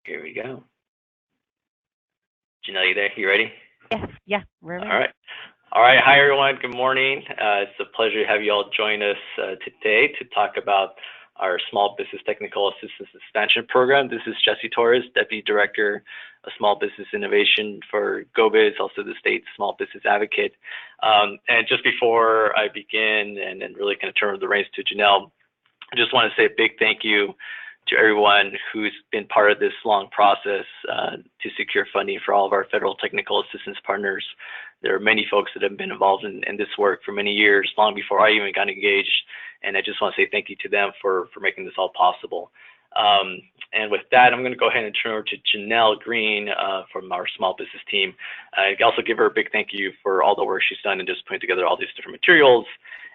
Here we go. Janelle, you there? You ready? Yes, yeah, we're ready. All right. All right. Hi, everyone. Good morning. It's a pleasure to have you all join us today to talk about our Small Business Technical Assistance Expansion Program. This is Jesse Torres, Deputy Director of Small Business Innovation for GO-Biz, also the State Small Business Advocate. And just before I begin and really kind of turn the reins to Janelle, I just want to say a big thank you to everyone who's been part of this long process to secure funding for all of our federal technical assistance partners. There are many folks that have been involved in this work for many years, long before I even got engaged. And I just want to say thank you to them for making this all possible. And with that, I'm going to go ahead and turn over to Janelle Green from our small business team. I also give her a big thank you for all the work she's done in just putting together all these different materials.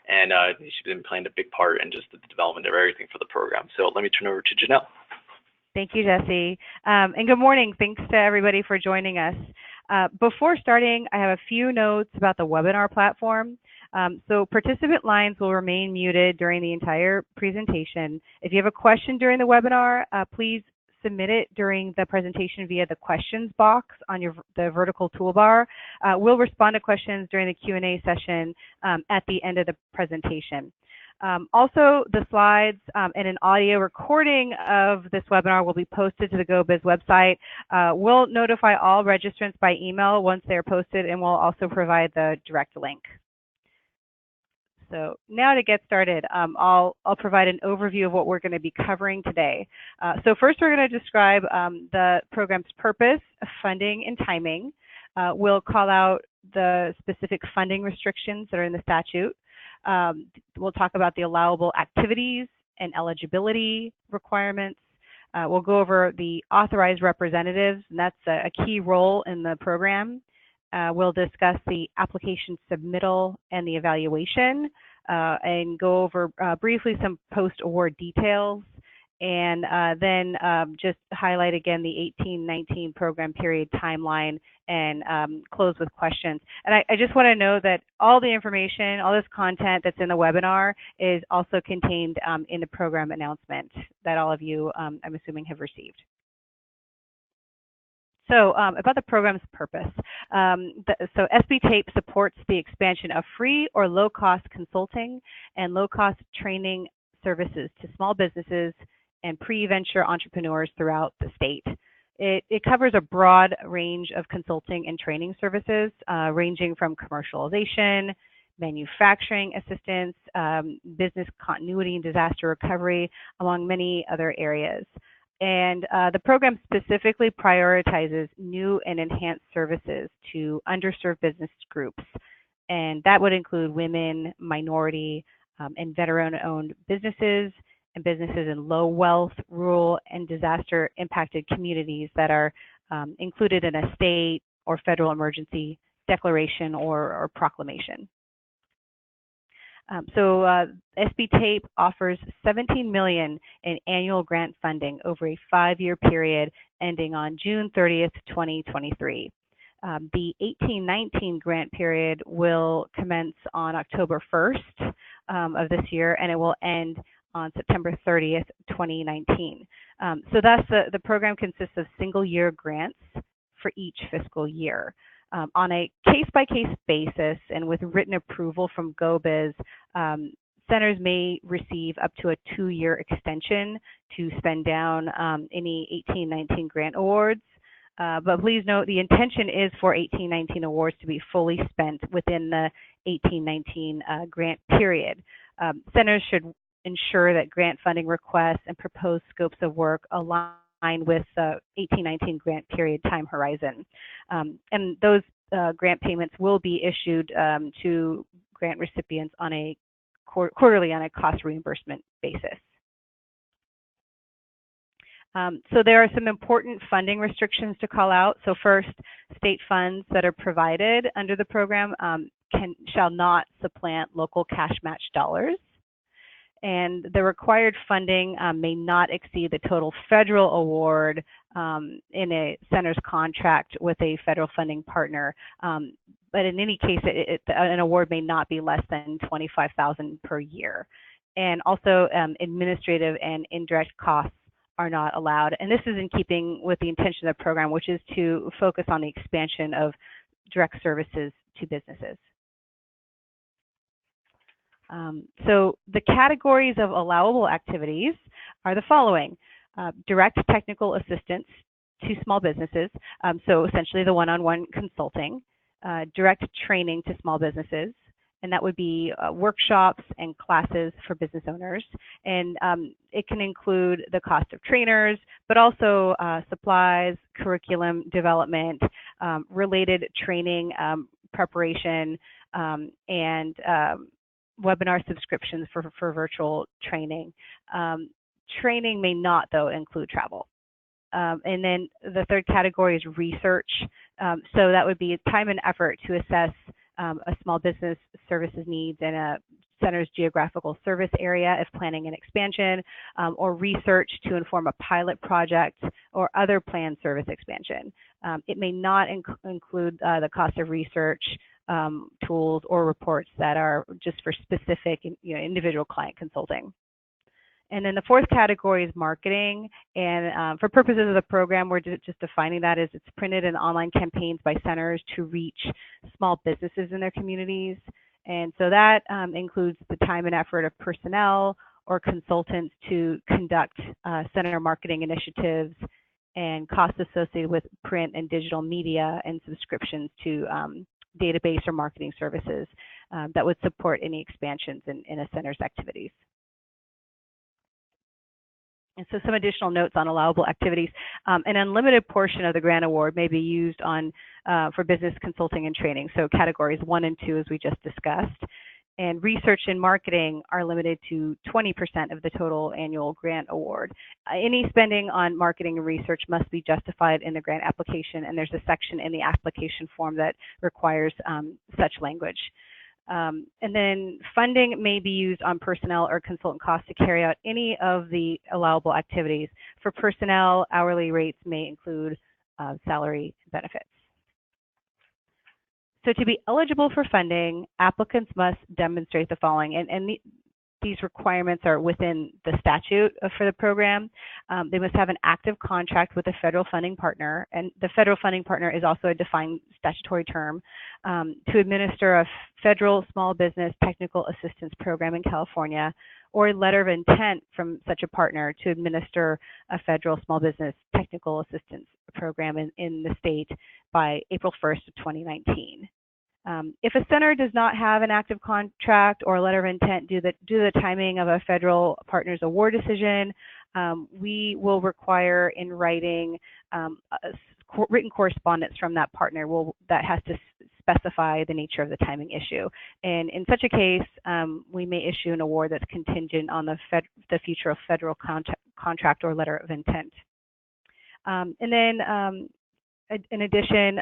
And she's been playing a big part in just the development of everything for the program. So let me turn over to Janelle. Thank you, Jesse. And good morning. Thanks to everybody for joining us. Before starting, I have a few notes about the webinar platform. So participant lines will remain muted during the entire presentation. If you have a question during the webinar, please submit it during the presentation via the questions box on the vertical toolbar. We'll respond to questions during the Q&A session at the end of the presentation. Also, the slides and an audio recording of this webinar will be posted to the GO-Biz website. We'll notify all registrants by email once they're posted, and we'll also provide the direct link. So now to get started, I'll provide an overview of what we're going to be covering today. So first, we're going to describe the program's purpose, funding, and timing. We'll call out the specific funding restrictions that are in the statute. We'll talk about the allowable activities and eligibility requirements. We'll go over the authorized representatives, and that's a key role in the program. We'll discuss the application submittal and the evaluation, and go over briefly some post-award details, and then just highlight again the 18-19 program period timeline and close with questions. And I just want to know that all the information, all this content that's in the webinar is also contained in the program announcement that all of you, I'm assuming, have received. So about the program's purpose. So SB TAPE supports the expansion of free or low-cost consulting and low-cost training services to small businesses and pre-venture entrepreneurs throughout the state. It covers a broad range of consulting and training services, ranging from commercialization, manufacturing assistance, business continuity and disaster recovery, among many other areas. And the program specifically prioritizes new and enhanced services to underserved business groups. And that would include women, minority, and veteran-owned businesses, and businesses in low wealth, rural, and disaster impacted communities that are included in a state or federal emergency declaration or proclamation. So SB TAPE offers $17 million in annual grant funding over a 5-year period ending on June 30th, 2023. The 18-19 grant period will commence on October 1st of this year, and it will end on September 30th, 2019. So thus, the program consists of single-year grants for each fiscal year. On a case-by-case basis and with written approval from GO-Biz, centers may receive up to a 2-year extension to spend down any 18-19 grant awards. But please note the intention is for 18-19 awards to be fully spent within the 18-19 grant period. Centers should ensure that grant funding requests and proposed scopes of work align with the 18-19 grant period time horizon. And those grant payments will be issued to grant recipients on a quarterly on a cost reimbursement basis. So there are some important funding restrictions to call out. So first, state funds that are provided under the program shall not supplant local cash match dollars. And the required funding may not exceed the total federal award in a center's contract with a federal funding partner. But in any case, an award may not be less than $25,000 per year. And also, administrative and indirect costs are not allowed. And this is in keeping with the intention of the program, which is to focus on the expansion of direct services to businesses. So the categories of allowable activities are the following: direct technical assistance to small businesses, so essentially the one-on-one consulting, direct training to small businesses, and that would be workshops and classes for business owners. And it can include the cost of trainers, but also supplies, curriculum development, related training preparation, and webinar subscriptions for virtual training. Training may not, though, include travel. And then the third category is research. So that would be time and effort to assess a small business services needs in a center's geographical service area if planning an expansion, or research to inform a pilot project or other planned service expansion. It may not include the cost of research, tools, or reports that are just for specific, individual client consulting. And then the fourth category is marketing. And for purposes of the program, we're just defining that as it's printed and online campaigns by centers to reach small businesses in their communities. And so that includes the time and effort of personnel or consultants to conduct center marketing initiatives, and costs associated with print and digital media and subscriptions to database or marketing services that would support any expansions in a center's activities. And so some additional notes on allowable activities. An unlimited portion of the grant award may be used on for business consulting and training, so categories 1 and 2 as we just discussed. And research and marketing are limited to 20% of the total annual grant award. Any spending on marketing and research must be justified in the grant application, and there's a section in the application form that requires such language. And then funding may be used on personnel or consultant costs to carry out any of the allowable activities. For personnel, hourly rates may include salary benefits. So to be eligible for funding, applicants must demonstrate the following, and these requirements are within the statute for the program. They must have an active contract with a federal funding partner, and the federal funding partner is also a defined statutory term, to administer a federal small business technical assistance program in California, or a letter of intent from such a partner to administer a federal small business technical assistance program in the state by April 1st of 2019. If a center does not have an active contract or a letter of intent due to the timing of a federal partner's award decision, we will require in writing written correspondence from that partner that has to specify the nature of the timing issue. And in such a case, we may issue an award that's contingent on the future of federal contract or letter of intent. And then in addition,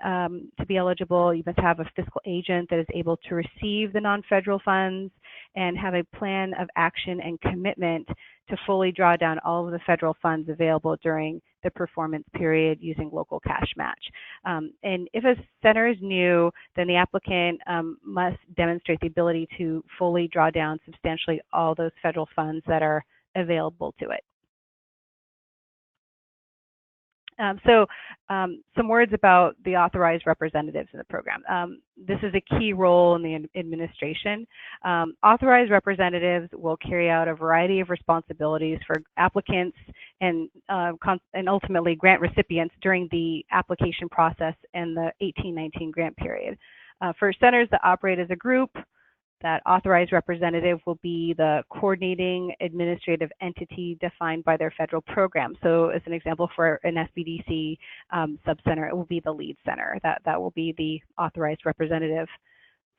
to be eligible, you must have a fiscal agent that is able to receive the non-federal funds and have a plan of action and commitment to fully draw down all of the federal funds available during the performance period using local cash match. And if a center is new, then the applicant must demonstrate the ability to fully draw down substantially all those federal funds that are available to it. Some words about the authorized representatives in the program. This is a key role in the administration. Authorized representatives will carry out a variety of responsibilities for applicants and ultimately grant recipients during the application process and the 18-19 grant period. For centers that operate as a group, that authorized representative will be the coordinating administrative entity defined by their federal program. So as an example, for an SBDC subcenter, it will be the lead center. That will be the authorized representative.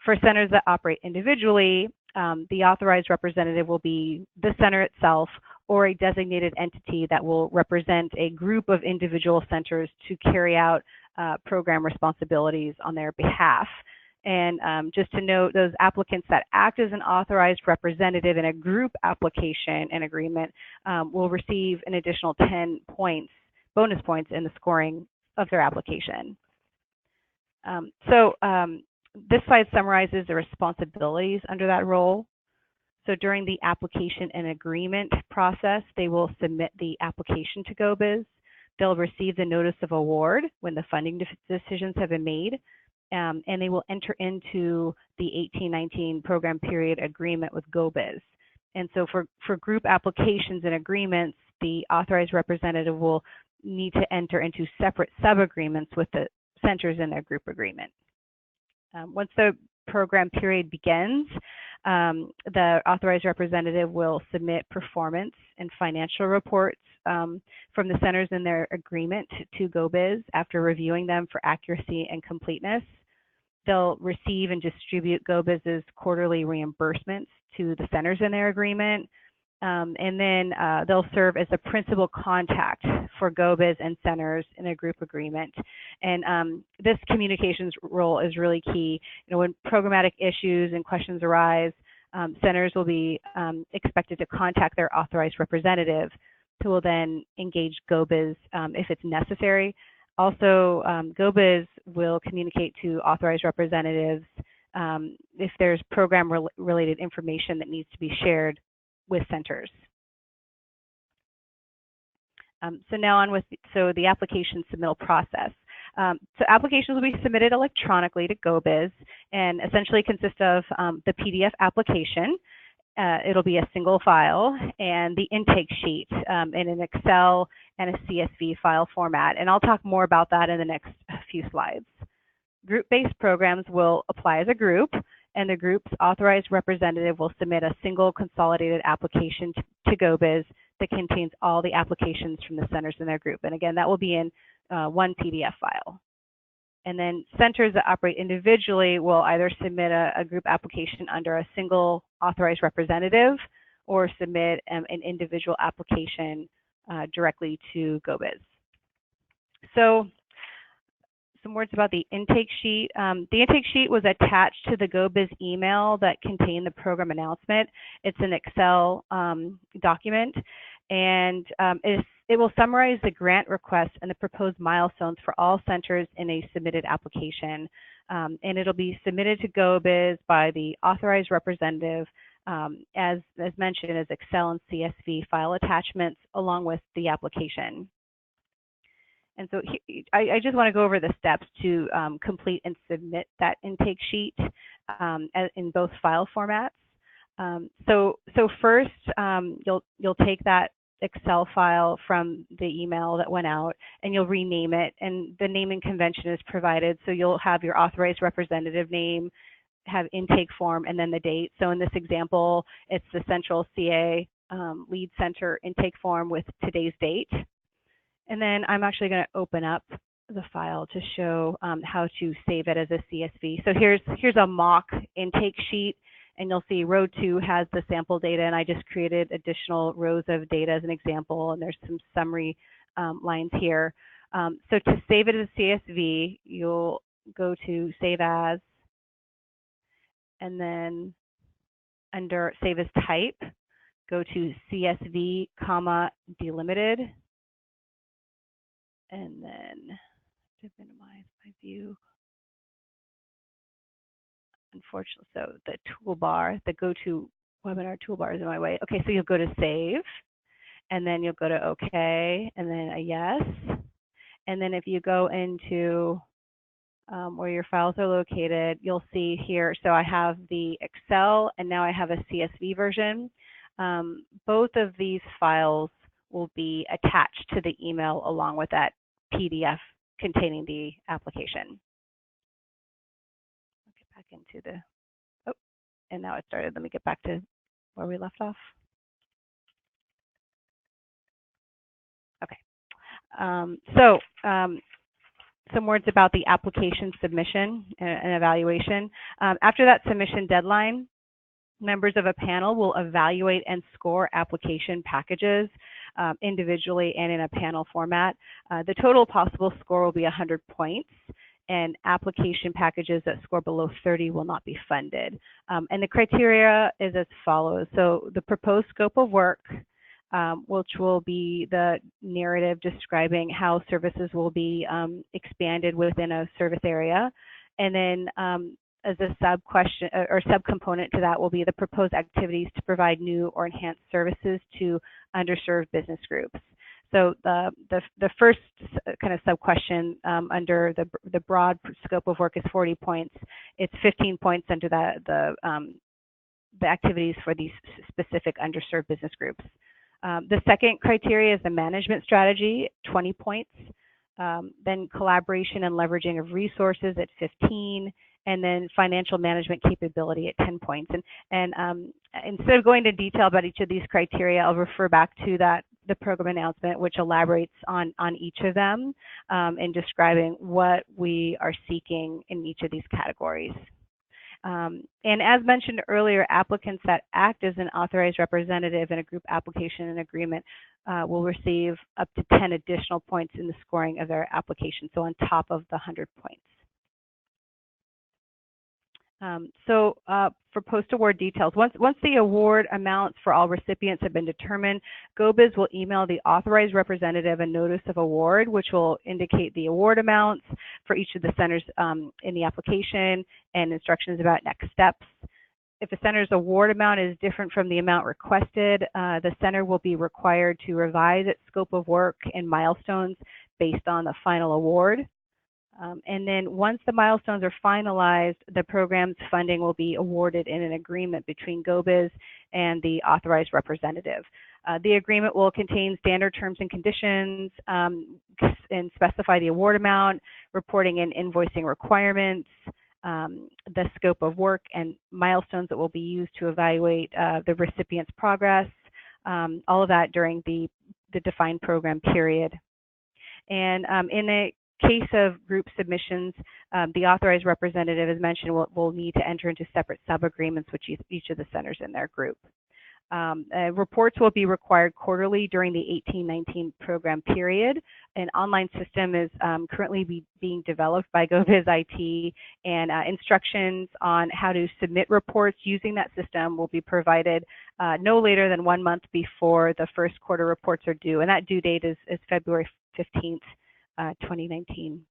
For centers that operate individually, the authorized representative will be the center itself or a designated entity that will represent a group of individual centers to carry out program responsibilities on their behalf. And just to note, those applicants that act as an authorized representative in a group application and agreement will receive an additional 10 points, bonus points in the scoring of their application. This slide summarizes the responsibilities under that role. So during the application and agreement process, they will submit the application to GO-Biz. They'll receive the notice of award when the funding decisions have been made, and they will enter into the 18-19 program period agreement with GO-Biz. And so for group applications and agreements, the authorized representative will need to enter into separate sub-agreements with the centers in their group agreement. Once the program period begins, the authorized representative will submit performance and financial reports from the centers in their agreement to GO-Biz after reviewing them for accuracy and completeness. They'll receive and distribute GO-Biz's quarterly reimbursements to the centers in their agreement. And then they'll serve as the principal contact for GO-Biz and centers in a group agreement. And this communications role is really key. You know, when programmatic issues and questions arise, centers will be expected to contact their authorized representative, who will then engage GO-Biz if it's necessary. Also, GO-Biz will communicate to authorized representatives if there's program-related information that needs to be shared with centers. So now on with the application submittal process. So applications will be submitted electronically to GO-Biz and essentially consist of the PDF application. It'll be a single file, and the intake sheet in an Excel and a CSV file format. And I'll talk more about that in the next few slides. Group-based programs will apply as a group, and the group's authorized representative will submit a single consolidated application to GO-Biz that contains all the applications from the centers in their group. And again, that will be in one PDF file. And then centers that operate individually will either submit a group application under a single authorized representative or submit an individual application directly to GO-Biz. So some words about the intake sheet. The intake sheet was attached to the GO-Biz email that contained the program announcement. It's an Excel document, and it will summarize the grant request and the proposed milestones for all centers in a submitted application. And it'll be submitted to GO-Biz by the authorized representative, as mentioned, as Excel and CSV file attachments along with the application. And so I just want to go over the steps to complete and submit that intake sheet in both file formats. So first, you'll take that Excel file from the email that went out, and you'll rename it, and the naming convention is provided. So you'll have your authorized representative name, have intake form, and then the date. So in this example, it's the Central CA Lead Center intake form with today's date. And then I'm actually going to open up the file to show how to save it as a CSV. So here's a mock intake sheet, and you'll see row 2 has the sample data, and I just created additional rows of data as an example, and there's some summary lines here. So to save it as a CSV, you'll go to Save As, and then under Save As Type, go to CSV, delimited, and then to minimize my view. Unfortunately, so the toolbar, the GoToWebinar toolbar is in my way. Okay, so you'll go to Save, and then you'll go to OK, and then a Yes. And then if you go into where your files are located, you'll see here, so I have the Excel, and now I have a CSV version. Both of these files will be attached to the email along with that PDF containing the application. I'll get back into the, and now it started. Let me get back to where we left off. Okay. Some words about the application submission and evaluation. After that submission deadline, members of a panel will evaluate and score application packages individually and in a panel format. The total possible score will be 100 points, and application packages that score below 30 will not be funded. And the criteria is as follows. So the proposed scope of work, which will be the narrative describing how services will be expanded within a service area. And then as a sub question or subcomponent to that will be the proposed activities to provide new or enhanced services to underserved business groups. So the first kind of sub question under the broad scope of work is 40 points. It's 15 points under the activities for these specific underserved business groups. The second criteria is the management strategy, 20 points. Then collaboration and leveraging of resources at 15, and then financial management capability at 10 points. And instead of going into detail about each of these criteria, I'll refer back to the program announcement, which elaborates on each of them and describing what we are seeking in each of these categories. And as mentioned earlier, applicants that act as an authorized representative in a group application and agreement will receive up to 10 additional points in the scoring of their application, so on top of the 100 points. For post-award details, once the award amounts for all recipients have been determined, GO-Biz will email the authorized representative a notice of award, which will indicate the award amounts for each of the centers in the application and instructions about next steps. If a center's award amount is different from the amount requested, the center will be required to revise its scope of work and milestones based on the final award. And then once the milestones are finalized, the program's funding will be awarded in an agreement between GO-Biz and the authorized representative. The agreement will contain standard terms and conditions and specify the award amount, reporting and invoicing requirements, the scope of work and milestones that will be used to evaluate the recipient's progress, all of that during the defined program period. And in the case of group submissions, the authorized representative, as mentioned, will need to enter into separate sub-agreements with each of the centers in their group. Reports will be required quarterly during the 18-19 program period. An online system is currently being developed by GO-Biz IT, and instructions on how to submit reports using that system will be provided no later than 1 month before the first quarter reports are due, and that due date is February 15th. 2019.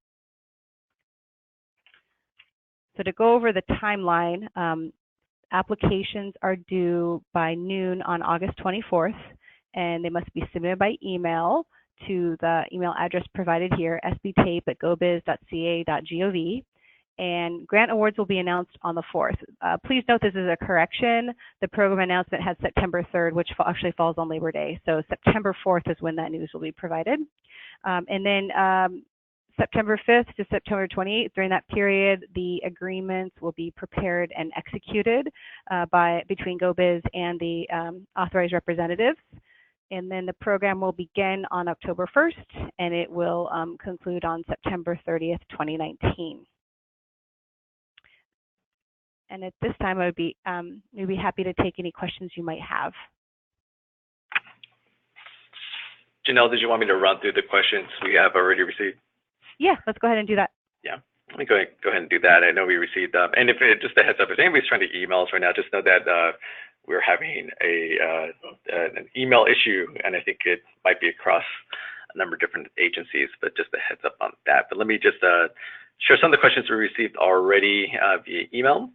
So to go over the timeline, applications are due by noon on August 24th, and they must be submitted by email to the email address provided here, sbtape@gobiz.ca.gov, and grant awards will be announced on the 4th. Please note this is a correction. The program announcement had September 3rd, which actually falls on Labor Day, so September 4th is when that news will be provided. And then September 5th to September 28th, during that period, the agreements will be prepared and executed between GO-Biz and the authorized representatives. And then the program will begin on October 1st, and it will conclude on September 30th, 2019. And at this time, we'd be happy to take any questions you might have. Janelle, did you want me to run through the questions we have already received? Yeah, let's go ahead and do that. Yeah, let me go ahead and do that. I know we received them. And if just a heads up, if anybody's trying to email us right now, just know that we're having an email issue, and I think it might be across a number of different agencies, but just a heads up on that. But let me just share some of the questions we received already via email,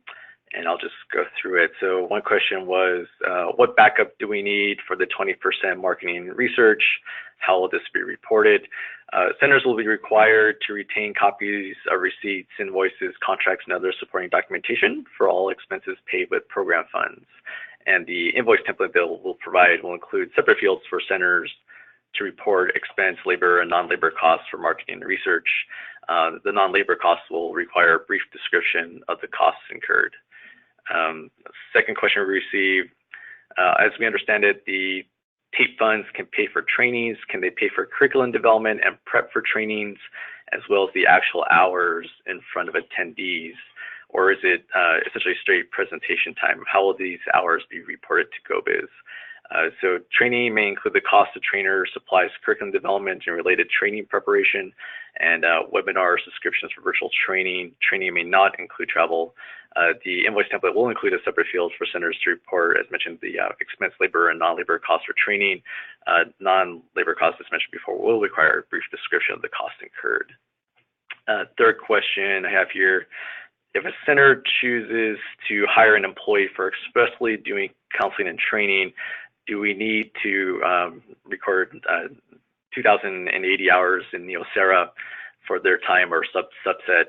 and I'll just go through it. So one question was, what backup do we need for the 20% marketing and research? How will this be reported? Centers will be required to retain copies of receipts, invoices, contracts, and other supporting documentation for all expenses paid with program funds. And the invoice template bill will include separate fields for centers to report expense, labor, and non-labor costs for marketing and research. The non-labor costs will require a brief description of the costs incurred. Second question we received, as we understand it, the TAPE funds can pay for trainings. Can they pay for curriculum development and prep for trainings, as well as the actual hours in front of attendees? Or is it essentially straight presentation time? How will these hours be reported to GO-Biz? So training may include the cost of trainer supplies, curriculum development, and related training preparation, and webinar subscriptions for virtual training. Training may not include travel. The invoice template will include a separate field for centers to report, as mentioned, the expense, labor, and non-labor costs for training. Non-labor costs, as mentioned before, will require a brief description of the cost incurred. Third question I have here if a center chooses to hire an employee for expressly doing counseling and training, do we need to record 2,080 hours in Neosera for their time or subset?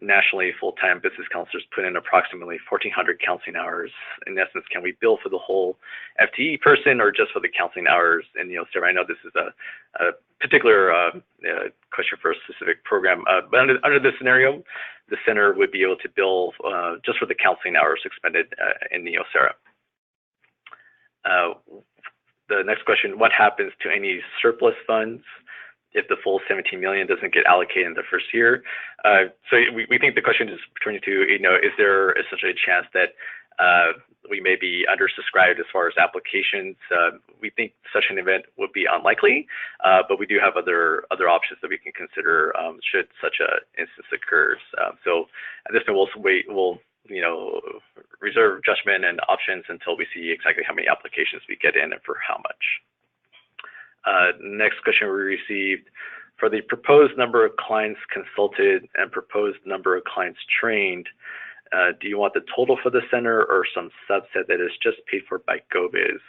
Nationally, full-time business counselors put in approximately 1,400 counseling hours. In essence, can we bill for the whole FTE person or just for the counseling hours in Neosera? I know this is a particular question for a specific program, but under this scenario, the center would be able to bill just for the counseling hours expended in Neosera. The next question, what happens to any surplus funds if the full 17 million doesn't get allocated in the first year? So we think the question is turning to, is there essentially a chance that we may be undersubscribed as far as applications? We think such an event would be unlikely, but we do have other options that we can consider should such an instance occurs. So at this point, we'll reserve judgment and options until we see exactly how many applications we get in and for how much. Next question we received, for the proposed number of clients consulted and proposed number of clients trained, do you want the total for the center or some subset that is just paid for by GO-Biz?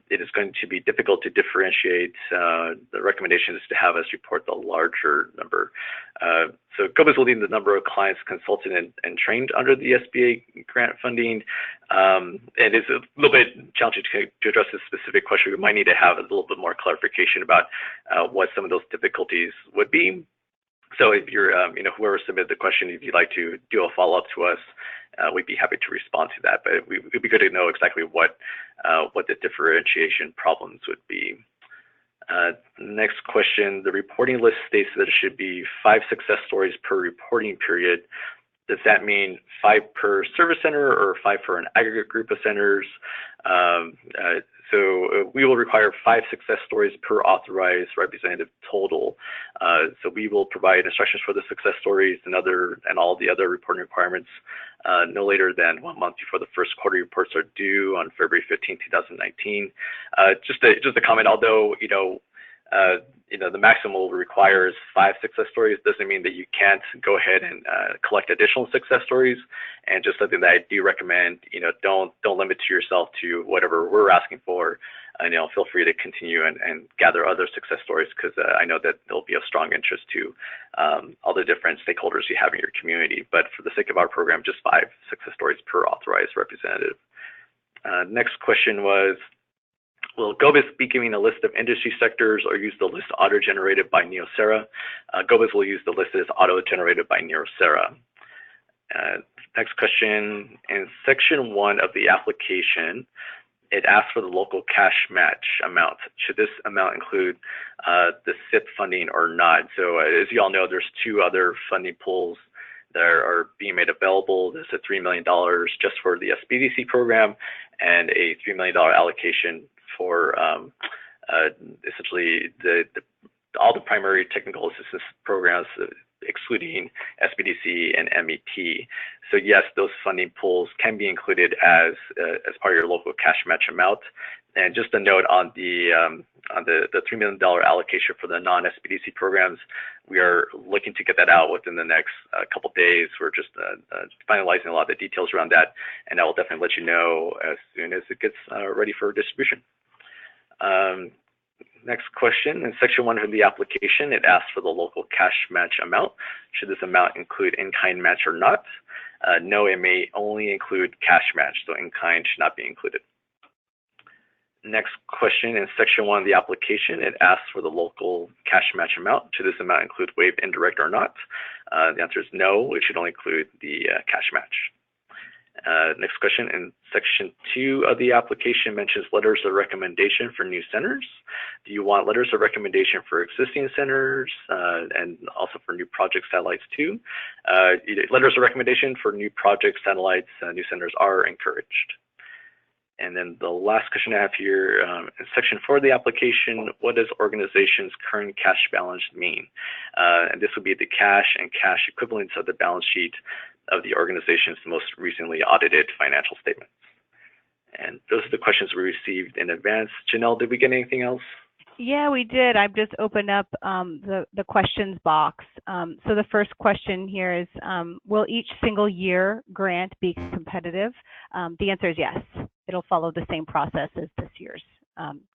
It is going to be difficult to differentiate. The recommendation is to have us report the larger number. So GO-Biz will need the number of clients consulted and trained under the SBA grant funding. It is a little bit challenging to address this specific question. We might need to have a little bit more clarification about what some of those difficulties would be. So if you're, whoever submitted the question, if you'd like to do a follow-up to us, we'd be happy to respond to that. But it'd be good to know exactly what the differentiation problems would be. Next question, the reporting list states that it should be 5 success stories per reporting period. Does that mean 5 per service center or 5 for an aggregate group of centers? So we will require 5 success stories per authorized representative total. So we will provide instructions for the success stories and all the other reporting requirements no later than 1 month before the first quarterly reports are due on February 15, 2019. Just a comment, although the maximum requires 5 success stories, doesn't mean that you can't go ahead and collect additional success stories. And just something that I do recommend, don't limit yourself to whatever we're asking for. Feel free to continue and gather other success stories, because I know that there'll be of strong interest to all the different stakeholders you have in your community. But for the sake of our program, just 5 success stories per authorized representative. Next question was, will GO-Biz be giving a list of industry sectors or use the list auto-generated by Neosera? GO-Biz will use the list that is auto-generated by Neosera. Next question, in section 1 of the application, it asks for the local cash match amount. Should this amount include the SIP funding or not? So as you all know, there's 2 other funding pools that are being made available. There's a $3 million just for the SBDC program and a $3 million allocation for essentially all the primary technical assistance programs, excluding SBDC and MET. So yes, those funding pools can be included as part of your local cash match amount. And just a note on the $3 million allocation for the non-SBDC programs, we are looking to get that out within the next couple of days. We're just finalizing a lot of the details around that, and I will definitely let you know as soon as it gets ready for distribution. Next question, in section 1 of the application, it asks for the local cash match amount. Should this amount include in-kind match or not? No, it may only include cash match, so in-kind should not be included. Next question, in section 1 of the application, it asks for the local cash match amount. Should this amount include waived indirect or not? The answer is no, it should only include the cash match. Next question, in section 2 of the application mentions letters of recommendation for new centers. Do you want letters of recommendation for existing centers and also for new project satellites too? Letters of recommendation for new project satellites, new centers are encouraged. And then the last question I have here, in section 4 of the application, what does organization's current cash balance mean? And this would be the cash and cash equivalents of the balance sheet of the organization's most recently audited financial statements. And those are the questions we received in advance. Janelle, did we get anything else? Yeah, we did. I've just opened up the questions box. So the first question here is, will each single year grant be competitive? The answer is yes. It'll follow the same process as this year's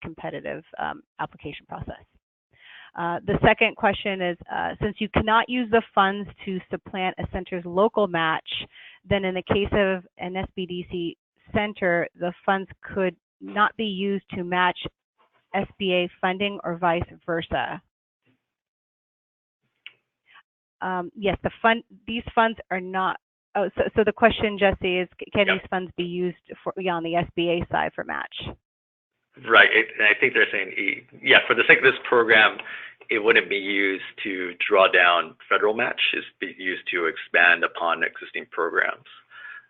competitive application process. The second question is, since you cannot use the funds to supplant a center's local match, then in the case of an SBDC center, the funds could not be used to match SBA funding or vice versa. Yes, these funds are not. Oh, so the question, Jesse, is can these funds be used for on the SBA side for match? Right. I think they're saying, yeah, for the sake of this program, it wouldn't be used to draw down federal match. It's be used to expand upon existing programs.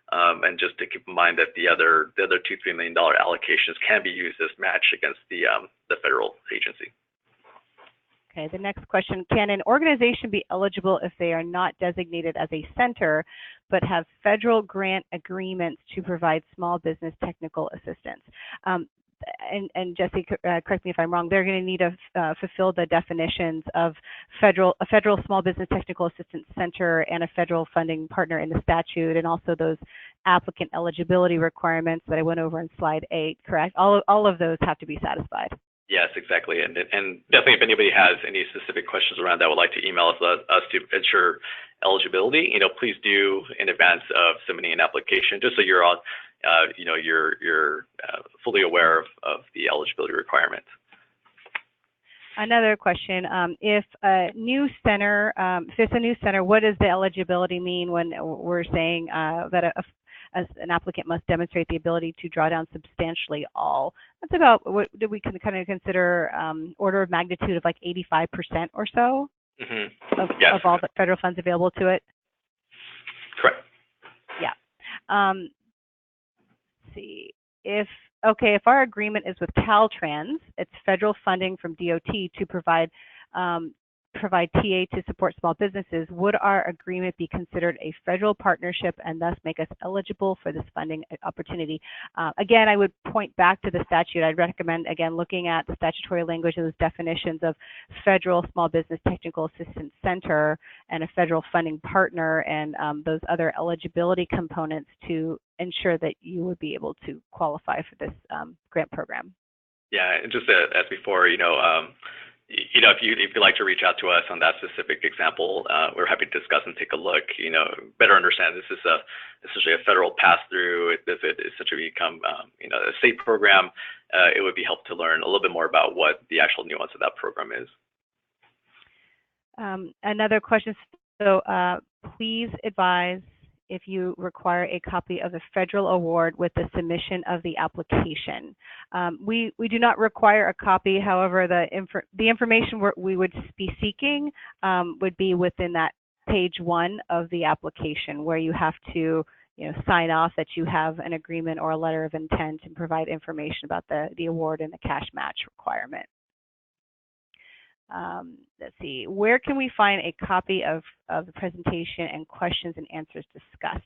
And just to keep in mind that the other $2-3 million allocations can be used as match against the federal agency. Okay, the next question, can an organization be eligible if they are not designated as a center, but have federal grant agreements to provide small business technical assistance? And Jesse, correct me if I'm wrong, they're going to need to fulfill the definitions of a federal small business technical assistance center and a federal funding partner in the statute, and also those applicant eligibility requirements that I went over in slide 8, correct? All of those have to be satisfied. Yes, exactly. And definitely if anybody has any specific questions around that, would like to email us to ensure eligibility, please do in advance of submitting an application, just so you're on, you're fully aware of the eligibility requirements. Another question, if it's a new center, what does the eligibility mean when we're saying that an applicant must demonstrate the ability to draw down substantially all? That's about what we can kind of consider order of magnitude of like 85% or so of all the federal funds available to it. Correct. Yeah. Let's see. If our agreement is with Caltrans, it's federal funding from DOT to provide TA to support small businesses, would our agreement be considered a federal partnership and thus make us eligible for this funding opportunity? Again, I would point back to the statute. I'd recommend, again, looking at the statutory language of those definitions of federal small business technical assistance center and a federal funding partner, and those other eligibility components to ensure that you would be able to qualify for this grant program. Yeah, and just as before, if you'd like to reach out to us on that specific example, we're happy to discuss and take a look, better understand this is essentially a federal pass-through. If it essentially become, a state program, it would be helpful to learn a little bit more about what the actual nuance of that program is. Another question, so please advise if you require a copy of the federal award with the submission of the application. We do not require a copy. However, the information we would be seeking would be within that page 1 of the application, where you have to sign off that you have an agreement or a letter of intent and provide information about the award and the cash match requirement. Let's see, where can we find a copy of the presentation and questions and answers discussed?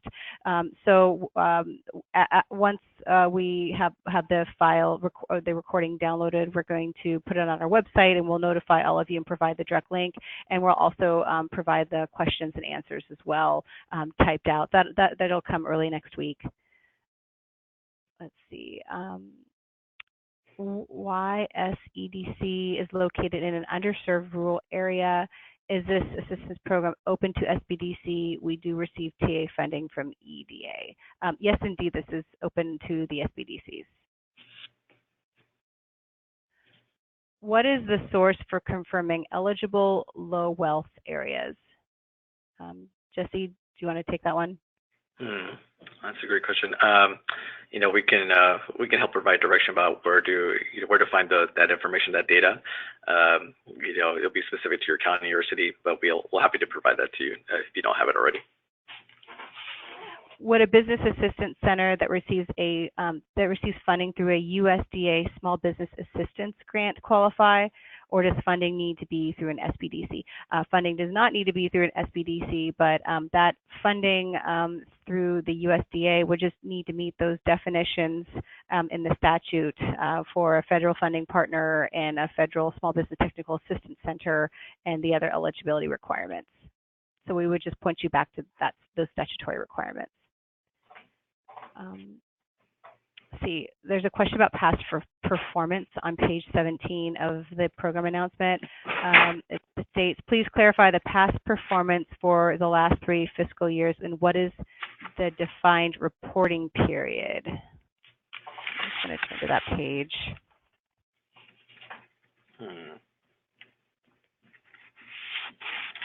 Once we have the file, the recording downloaded, we're going to put it on our website, and we'll notify all of you and provide the direct link, and we'll also provide the questions and answers as well, typed out. That'll come early next week. Let's see. Why SEDC is located in an underserved rural area. Is this assistance program open to SBDC? We do receive TA funding from EDA. Yes, indeed, this is open to the SBDCs. What is the source for confirming eligible low wealth areas? Jesse, do you want to take that one? That's a great question. We can help provide direction about where to find that information, that data. It'll be specific to your county or city, but we're happy to provide that to you if you don't have it already. Would a business assistance center that receives funding through a USDA small business assistance grant qualify, or does funding need to be through an SBDC? Funding does not need to be through an SBDC, but that funding through the USDA would just need to meet those definitions in the statute for a federal funding partner and a federal small business technical assistance center and the other eligibility requirements. So we would just point you back to those statutory requirements. See, there's a question about past performance on page 17 of the program announcement. It states, please clarify the past performance for the last 3 fiscal years and what is the defined reporting period. I'm just going to turn to that page.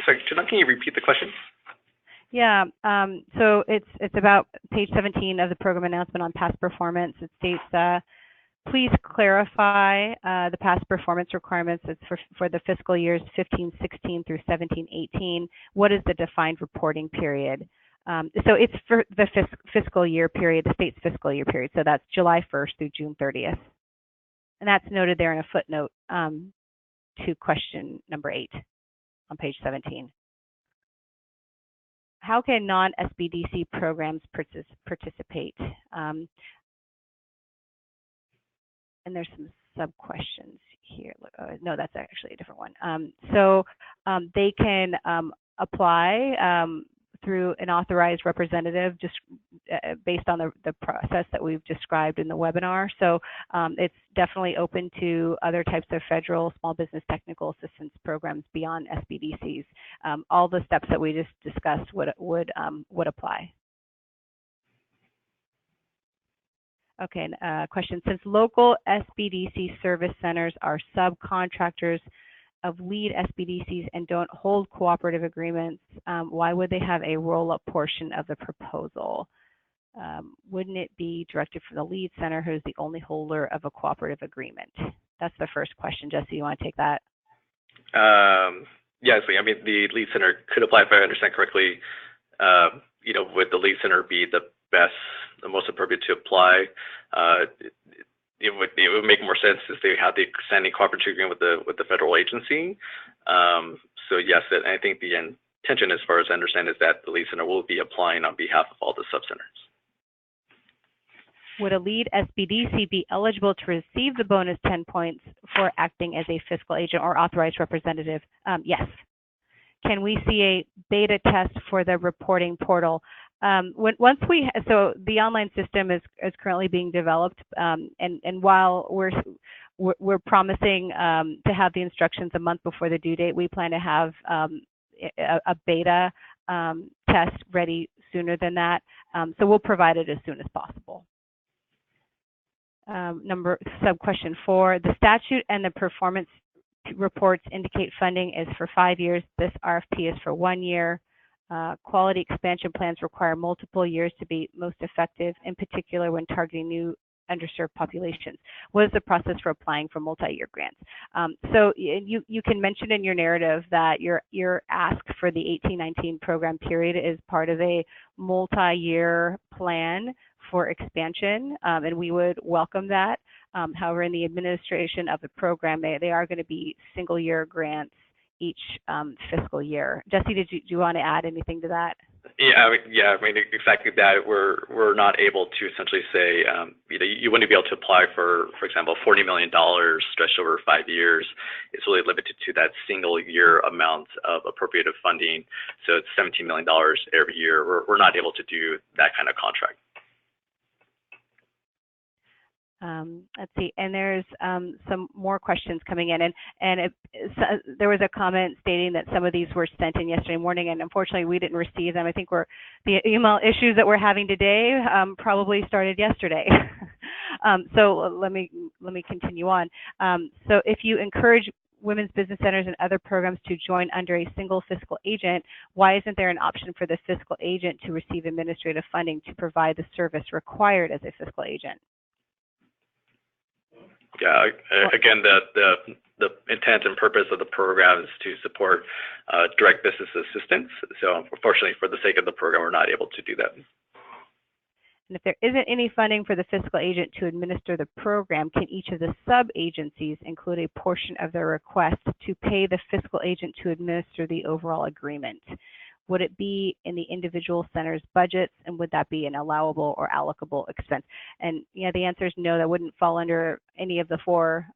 Sorry, Janelle, can you repeat the question? Yeah, so it's about page 17 of the program announcement on past performance. It states, please clarify the past performance requirements. It's for the fiscal years 15-16 through 17-18. What is the defined reporting period? So it's for the fiscal year period, the state's fiscal year period. So that's July 1st through June 30th. And that's noted there in a footnote to question number 8 on page 17. How can non-SBDC programs participate? And there's some sub-questions here. No, that's actually a different one. So they can apply through an authorized representative, just based on the process that we've described in the webinar. So it's definitely open to other types of federal small business technical assistance programs beyond SBDCs. All the steps that we just discussed would apply. Okay, question. Since local SBDC service centers are subcontractors of lead SBDCs and don't hold cooperative agreements, why would they have a roll-up portion of the proposal? Wouldn't it be directed from the lead center, who's the only holder of a cooperative agreement? That's the first question. Jesse, you want to take that? Yes, I mean, the lead center could apply, if I understand correctly. Would the lead center be the most appropriate to apply? It would make more sense if they had the standing cooperative agreement with the federal agency. So yes, I think the intention, as far as I understand, is that the lead center will be applying on behalf of all the subcenters. Would a lead SBDC be eligible to receive the bonus 10 points for acting as a fiscal agent or authorized representative? Yes. Can we see a beta test for the reporting portal? So the online system is currently being developed, and while we're promising to have the instructions a month before the due date, we plan to have a beta test ready sooner than that. So we'll provide it as soon as possible. Sub-question 4, the statute and the performance reports indicate funding is for 5 years. This RFP is for 1 year. Quality expansion plans require multiple years to be most effective, in particular when targeting new underserved populations. What is the process for applying for multi-year grants? So you can mention in your narrative that your ask for the 18-19 program period is part of a multi-year plan for expansion, and we would welcome that. However, in the administration of the program, they are going to be single-year grants each fiscal year. Jesse, do you want to add anything to that? Yeah, I mean exactly that. We're not able to essentially say, you wouldn't be able to apply for example, $40 million stretched over 5 years. It's really limited to that single year amount of appropriated funding. So it's $17 million every year. We're not able to do that kind of contract. Let's see, and there's some more questions coming in, and there was a comment stating that some of these were sent in yesterday morning, and unfortunately we didn't receive them. I think the email issues that we're having today probably started yesterday. So let me continue on. So if you encourage women's business centers and other programs to join under a single fiscal agent, why isn't there an option for the fiscal agent to receive administrative funding to provide the service required as a fiscal agent? Yeah, again, the intent and purpose of the program is to support direct business assistance. So unfortunately, for the sake of the program, we're not able to do that. And if there isn't any funding for the fiscal agent to administer the program, can each of the sub-agencies include a portion of their request to pay the fiscal agent to administer the overall agreement? Would it be in the individual center's budgets, and would that be an allowable or allocable expense? And the answer is no, that wouldn't fall under any of the four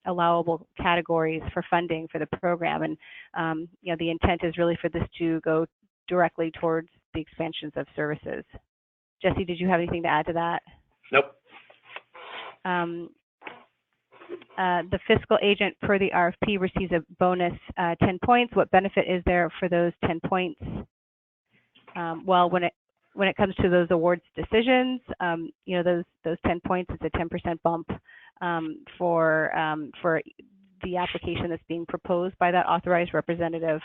allowable categories for funding for the program. And the intent is really for this to go directly towards the expansions of services. Jesse, did you have anything to add to that? Nope. The fiscal agent per the RFP receives a bonus 10 points. What benefit is there for those 10 points? Well, when it comes to those awards decisions, those 10 points is a 10% bump for the application that's being proposed by that authorized representative.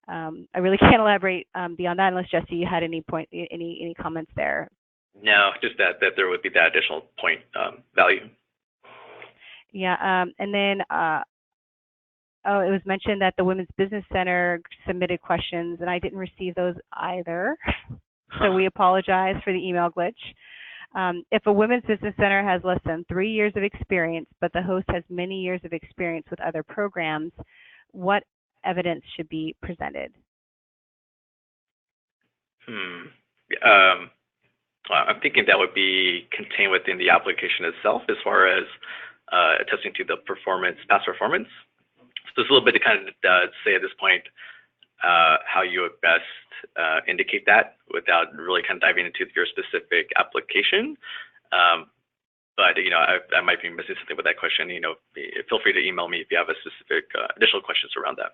I really can't elaborate beyond that unless Jesse, you had any comments there. No, just that there would be that additional point value. Yeah, and then it was mentioned that the Women's Business Center submitted questions, and I didn't receive those either. So we apologize for the email glitch. If a Women's Business Center has less than 3 years of experience, but the host has many years of experience with other programs, what evidence should be presented? I'm thinking that would be contained within the application itself as far as attesting to the past performance. So there's a little bit to kind of say at this point how you would best indicate that without really kind of diving into your specific application. But I might be missing something with that question. Feel free to email me if you have a specific additional questions around that.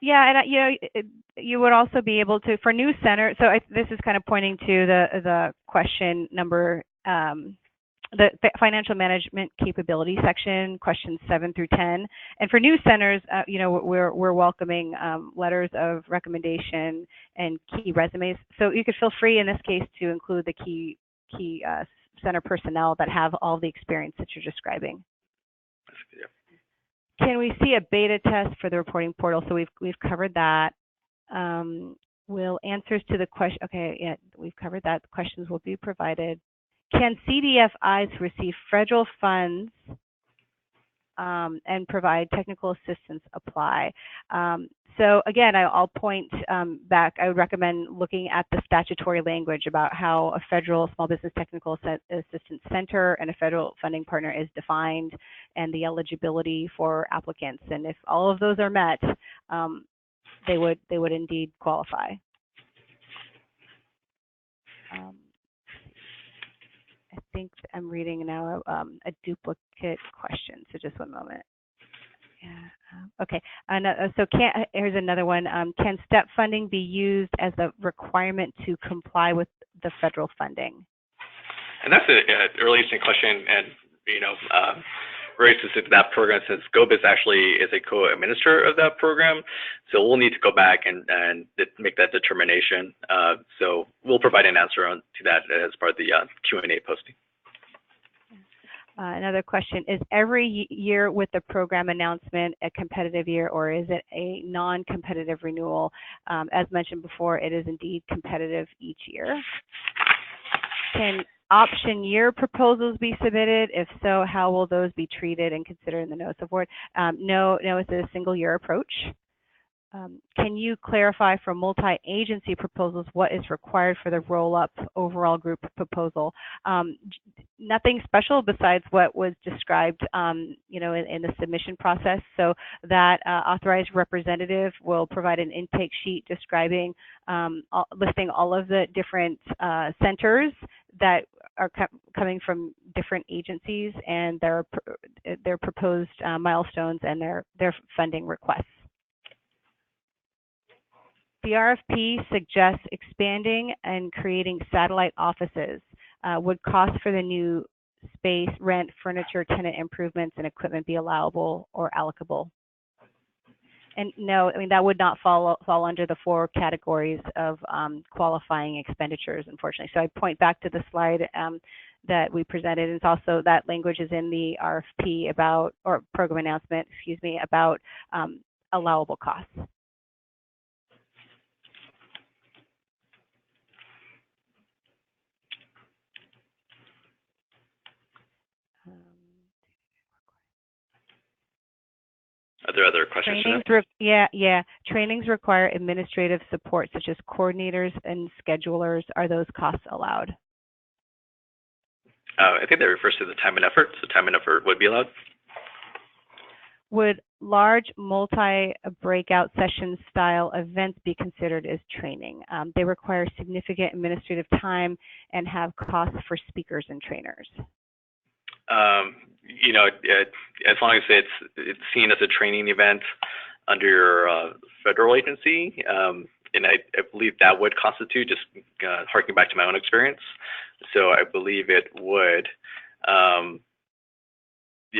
Yeah, and you would also be able to, for new center, so this is kind of pointing to the question number, the financial management capability section, questions 7 through 10. And for new centers, we're welcoming letters of recommendation and key resumes. So you could feel free in this case to include the key center personnel that have all the experience that you're describing. Yeah. Can we see a beta test for the reporting portal? So we've covered that. Will answers to the question, okay, yeah, we've covered that. The questions will be provided. Can CDFIs receive federal funds and provide technical assistance apply? So again, I'll point back. I would recommend looking at the statutory language about how a federal small business technical assistance center and a federal funding partner is defined and the eligibility for applicants. And if all of those are met, they would indeed qualify. I think I'm reading now a duplicate question, so just one moment. Yeah. Okay. So here's another one. Can STEP funding be used as a requirement to comply with the federal funding? And that's an really interesting question, and very specific to that program, since GO-Biz actually is a co-administrator of that program. So we'll need to go back and make that determination. So we'll provide an answer to that as part of the Q&A posting. Another question, is every year with the program announcement a competitive year, or is it a non-competitive renewal? As mentioned before, it is indeed competitive each year. Can option year proposals be submitted? If so, how will those be treated and considered in the notice of award? No, it's a single year approach. Can you clarify for multi-agency proposals what is required for the roll-up overall group proposal? Nothing special besides what was described, in the submission process. So that authorized representative will provide an intake sheet describing, listing all of the different centers that are coming from different agencies and their proposed milestones and their funding requests. The RFP suggests expanding and creating satellite offices. Would costs for the new space, rent, furniture, tenant improvements, and equipment be allowable or allocable? And no, that would not fall under the 4 categories of qualifying expenditures, unfortunately. So I point back to the slide that we presented. It's also, that language is in the RFP about, or program announcement, about allowable costs. Are there other questions? Trainings require administrative support such as coordinators and schedulers. Are those costs allowed? I think that refers to the time and effort. So time and effort would be allowed. Would large multi-breakout session style events be considered as training? They require significant administrative time and have costs for speakers and trainers. As long as it's seen as a training event under your federal agency, and I believe that would constitute, just harking back to my own experience. So I believe it would.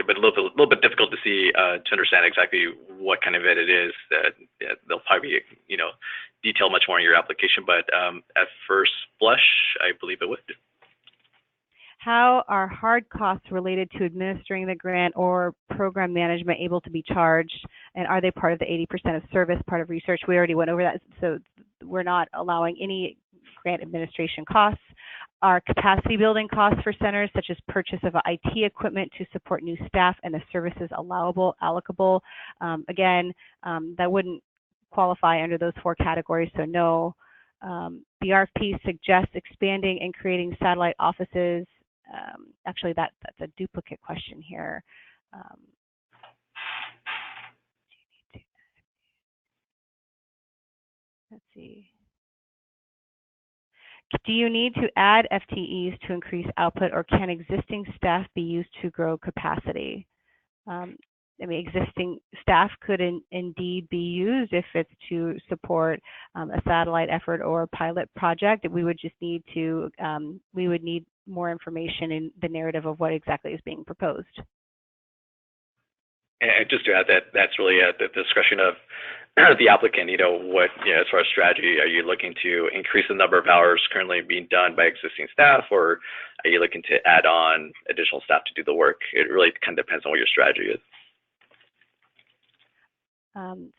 But a little bit difficult to see to understand exactly what kind of event it is. That they'll probably detail much more in your application. But at first blush, I believe it would. How are hard costs related to administering the grant or program management able to be charged? And are they part of the 80% of service, part of research? We already went over that, so we're not allowing any grant administration costs. Are capacity building costs for centers, such as purchase of IT equipment to support new staff and the services allowable? Again, that wouldn't qualify under those 4 categories, so no. The RFP suggests expanding and creating satellite offices. Actually, that's a duplicate question here. Let's see. Do you need to add FTEs to increase output, or can existing staff be used to grow capacity? Existing staff could indeed be used if it's to support a satellite effort or a pilot project. We would just need to, we would need more information in the narrative of what exactly is being proposed. And just to add that, that's really at the discretion of the applicant. What, as far as strategy, are you looking to increase the number of hours currently being done by existing staff, or are you looking to add on additional staff to do the work? It really kind of depends on what your strategy is.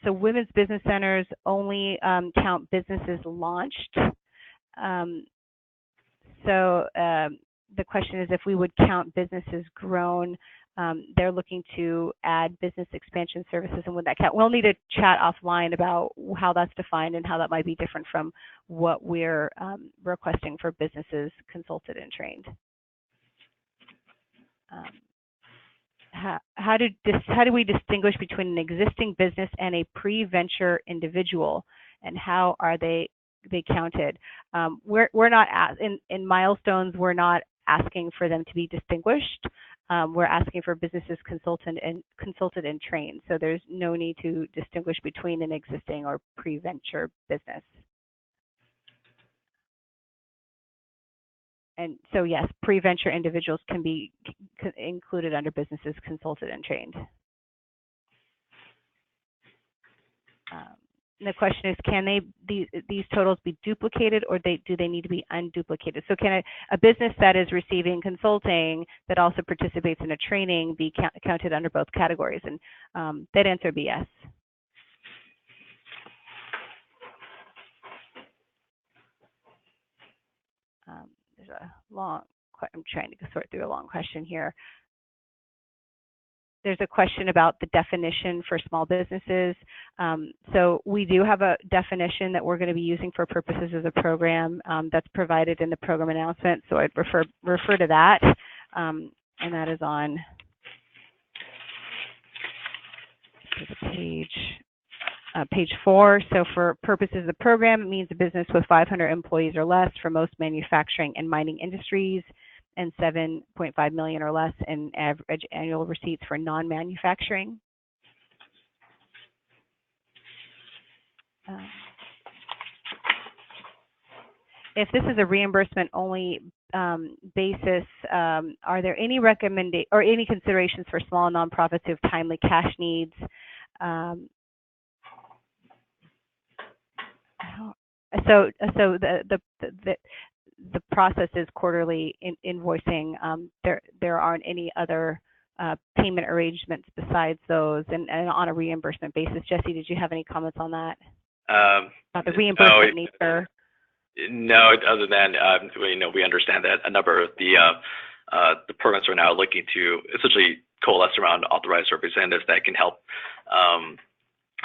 So women's business centers only count businesses launched. The question is if we would count businesses grown. They're looking to add business expansion services, and would that count? We'll need to chat offline about how that's defined and how that might be different from what we're requesting for businesses consulted and trained. How do we distinguish between an existing business and a pre-venture individual, and how are they counted? We're not in milestones. We're not asking for them to be distinguished. We're asking for businesses consulted and trained. So there's no need to distinguish between an existing or pre-venture business. And so yes, pre-venture individuals can be included under businesses consulted and trained. And the question is, can these totals be duplicated, or do they need to be unduplicated? So can a business that is receiving consulting that also participates in a training be counted under both categories? And that answer would be yes. There's a long, I'm trying to sort through a long question here. There's a question about the definition for small businesses. So we do have a definition that we're going to be using for purposes of the program that's provided in the program announcement. So I'd refer to that, and that is on page 4. So for purposes of the program, it means a business with 500 employees or less for most manufacturing and mining industries, and 7.5 million or less in average annual receipts for non-manufacturing. If this is a reimbursement-only basis, are there any any considerations for small nonprofits who have timely cash needs? So the process is quarterly invoicing. There aren't any other payment arrangements besides those, and on a reimbursement basis. Jesse, did you have any comments on that? About the reimbursement nature? No, other than we understand that a number of the programs are now looking to essentially coalesce around authorized representatives that can help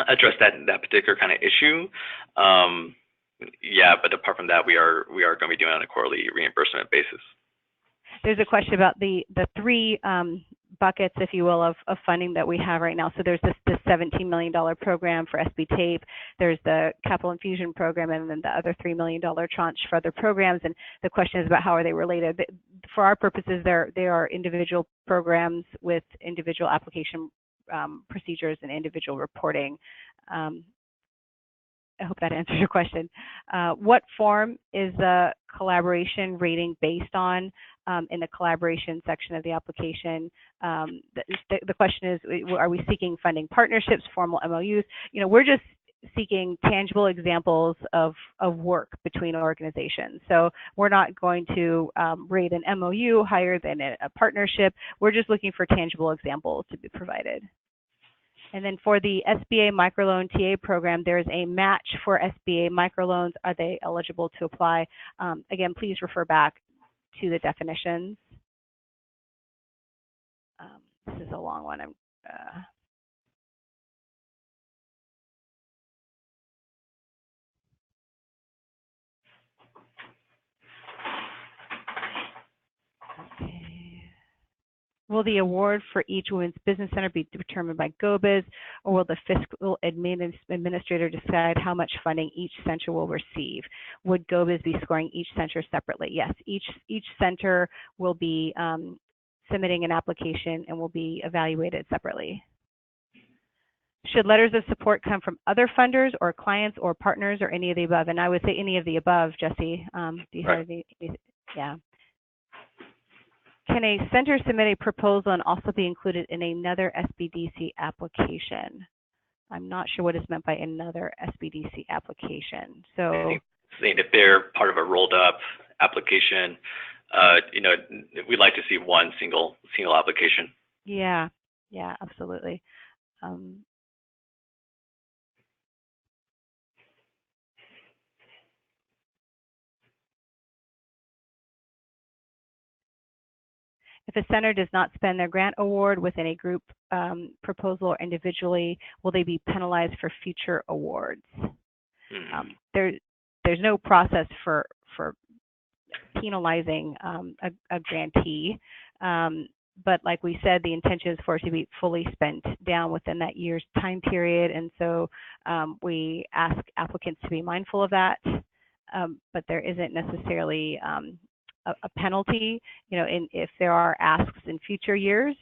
address that particular kind of issue. Yeah, but apart from that, we are going to be doing it on a quarterly reimbursement basis. There's a question about the three buckets, if you will, of funding that we have right now. So there's this $17 million program for SB Tape. There's the capital infusion program, and then the other $3 million tranche for other programs. And the question is about how are they related. For our purposes, they are individual programs with individual application procedures and individual reporting. I hope that answers your question. What form is the collaboration rating based on? In the collaboration section of the application, the question is, are we seeking funding partnerships, formal MOUs? You know, we're just seeking tangible examples of work between organizations. So we're not going to rate an MOU higher than a partnership. We're just looking for tangible examples to be provided. And then for the SBA microloan TA program, there is a match for SBA microloans. Are they eligible to apply? Again, please refer back to the definitions. This is a long one. Okay. Will the award for each women's business center be determined by GO-Biz, or will the fiscal administrator decide how much funding each center will receive? Would GO-Biz be scoring each center separately? Yes, each center will be submitting an application and will be evaluated separately. Should letters of support come from other funders or clients or partners, or any of the above? And I would say any of the above, Jesse. Do you have any? Yeah. Can a center submit a proposal and also be included in another SBDC application? I'm not sure what is meant by another SBDC application. So if they're part of a rolled up application, you know, we'd like to see one single application. Yeah, absolutely. If a center does not spend their grant award within a group proposal or individually, will they be penalized for future awards? There's no process for penalizing a grantee, but like we said, the intention is for it to be fully spent down within that year's time period, and so we ask applicants to be mindful of that, but there isn't necessarily a penalty, you know, if there are asks in future years,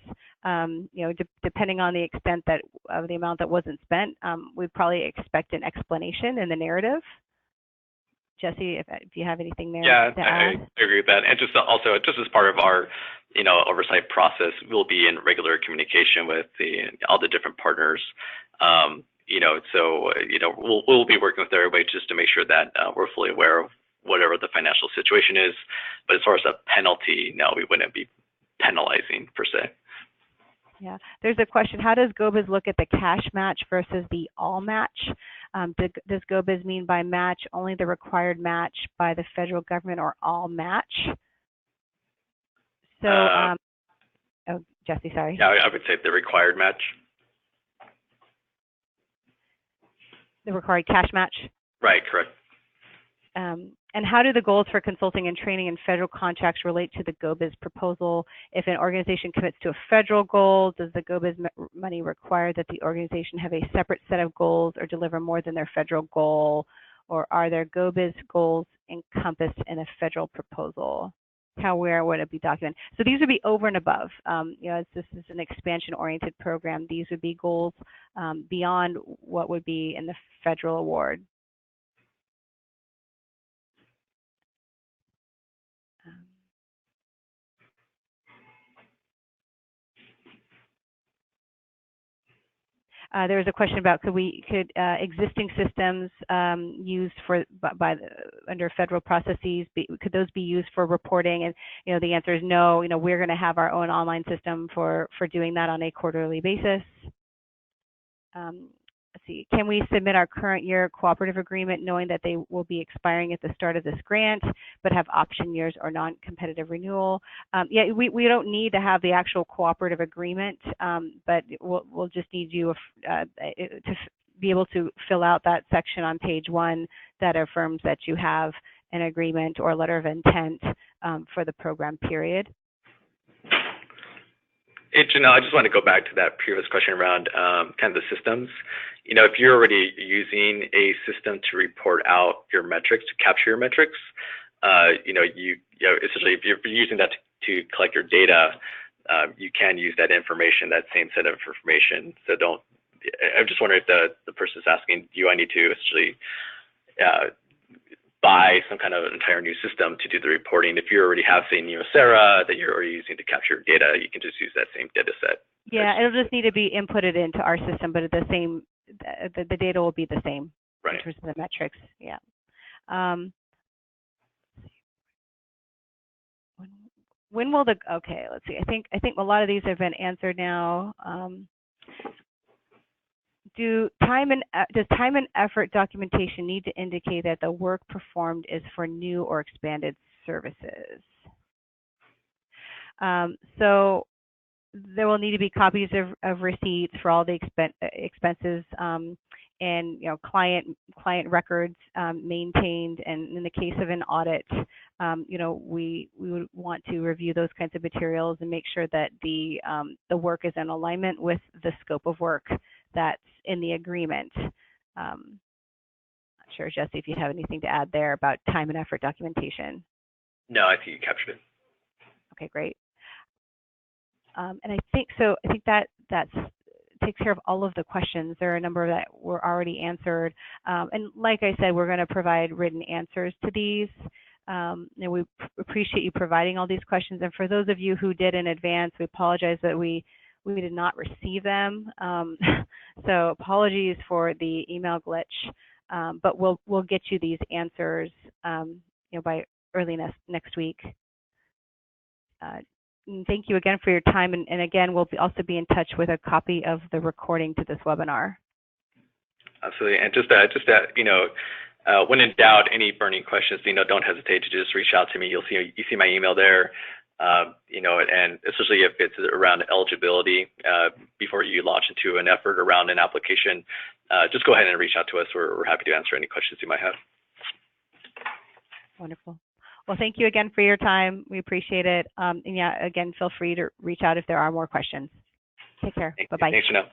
you know, depending on the extent of the amount that wasn't spent, we'd probably expect an explanation in the narrative. Jesse, if you have anything there to add. I agree with that. And just as part of our, you know, oversight process, we'll be in regular communication with all the different partners. You know, so you know, we'll be working with everybody just to make sure that we're fully aware of whatever the financial situation is. But as far as a penalty, no, we wouldn't be penalizing per se. Yeah, there's a question, how does GO-Biz look at the cash match versus the all match? Does GO-Biz mean by match only the required match by the federal government or all match? So, oh, Jesse, sorry. Yeah, I would say the required match. The required cash match? Right, correct. And how do the goals for consulting and training and federal contracts relate to the GO-Biz proposal? If an organization commits to a federal goal, does the GO-Biz money require that the organization have a separate set of goals or deliver more than their federal goal? Or are their GO-Biz goals encompassed in a federal proposal? Where would it be documented? So these would be over and above. You know, as this is an expansion-oriented program, these would be goals beyond what would be in the federal award. There was a question about could existing systems used under federal processes could those be used for reporting? And you know, the answer is no. You know, we're going to have our own online system for doing that on a quarterly basis. let's see, can we submit our current year cooperative agreement knowing that they will be expiring at the start of this grant, but have option years or non-competitive renewal? Yeah, we don't need to have the actual cooperative agreement, but we'll just need you to be able to fill out that section on page 1 that affirms that you have an agreement or letter of intent for the program period. Hey, Janelle, I just want to go back to that previous question around kind of the systems. You know, if you're already using a system to report out your metrics, to capture your metrics, essentially if you're using that to collect your data, you can use that information, that same set of information. So I'm just wondering if the person is asking, do I need to essentially buy some kind of entire new system to do the reporting? If you already have, say, Neosera that you're already using to capture data, you can just use that same data set. Yeah, it'll just need to be inputted into our system, but the data will be the same, right, in terms of the metrics. Yeah. When will okay, let's see. I think a lot of these have been answered now. Does time and effort documentation need to indicate that the work performed is for new or expanded services? So there will need to be copies of receipts for all the expenses and client records maintained. And in the case of an audit, we would want to review those kinds of materials and make sure that the work is in alignment with the scope of work that's in the agreement. Not sure, Jesse, if you have anything to add there about time and effort documentation. No, I think you captured it. Okay, great. And I think that takes care of all of the questions. There are a number that were already answered. And like I said, we're going to provide written answers to these. And we appreciate you providing all these questions. And for those of you who did in advance, we apologize that we did not receive them. So apologies for the email glitch, but we'll get you these answers by early next week. Thank you again for your time, and again, we'll also be in touch with a copy of the recording to this webinar. Absolutely, and just when in doubt, any burning questions, don't hesitate to just reach out to me. You see my email there. And especially if it's around eligibility, before you launch into an effort around an application, just go ahead and reach out to us. We're happy to answer any questions you might have. Wonderful. Well, thank you again for your time. We appreciate it. And yeah, again, feel free to reach out if there are more questions. Take care. Bye-bye. Thanks, Janelle.